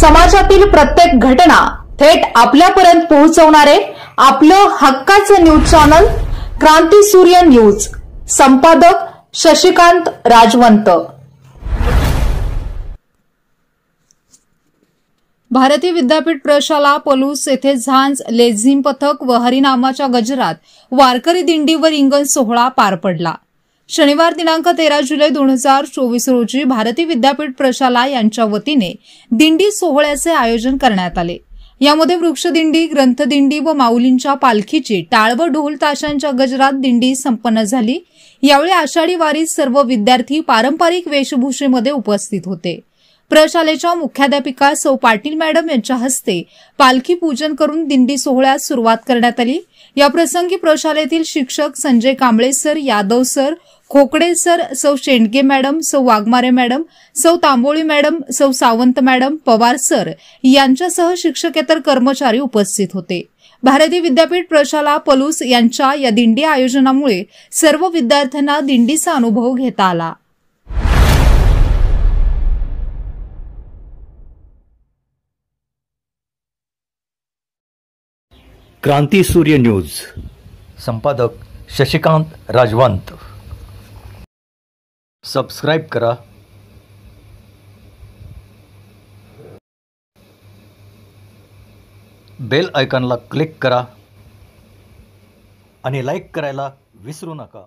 समाजातील प्रत्येक घटना थेट आपल्यापर्यंत पोहोचवणारे आपलं हक्काचं न्यूज चॅनल क्रांती सूर्य न्यूज। संपादक शशिकांत राजवंत। भारतीय विद्यापीठ प्रशाला पलूस येथे झांज लेझिम पथक व हरिनामाच्या गजरात वारकरी दिंडी व रिंगण सोहळा पार पडला। शनिवार दिनांक 13 जुलै 2024 रोजी भारतीय विद्यापीठ प्रशाला यांच्या वतीने दिंडी सोहळ्याचे आयोजन करण्यात आले। यामध्ये वृक्षदिंडी, ग्रंथदिंडी व माऊलींच्या पालखीची टाळ व ढोल ताशांच्या गजरात दिंडी संपन्न झाली। यावेळी आषाढी वारीत सर्व विद्यार्थी पारंपरिक वेशभूषेमध्ये उपस्थित होते। प्रशालेच्या मुख्याध्यापिका सौ पाटील मॅडम यांच्या हस्ते पालखी पूजन करून दिंडी सोहळ्यास सुरुवात करण्यात आली। या प्रसंगी प्रशालेतील शिक्षक Sanjay Kamble sir, Yadav sir, Khokade sir, सौ शेंडगे मॅडम, सौ वाघमारे मॅडम, सौ तांबोळी मॅडम, सौ सावंत मॅडम, पवार सर यांच्यासह शिक्षकेतर कर्मचारी उपस्थित होते। भारतीय विद्यापीठ प्रशाला पलूस यांच्या या दिंडी आयोजनामुळे सर्व विद्यार्थ्यांना दिंडीचा अनुभव घेता आला। क्रांती सूर्य न्यूज। संपादक शशिकांत राजवंत। सबस्क्राइब करा, बेल आयकॉनला क्लिक करा आणि लाईक करायला विसरू नका।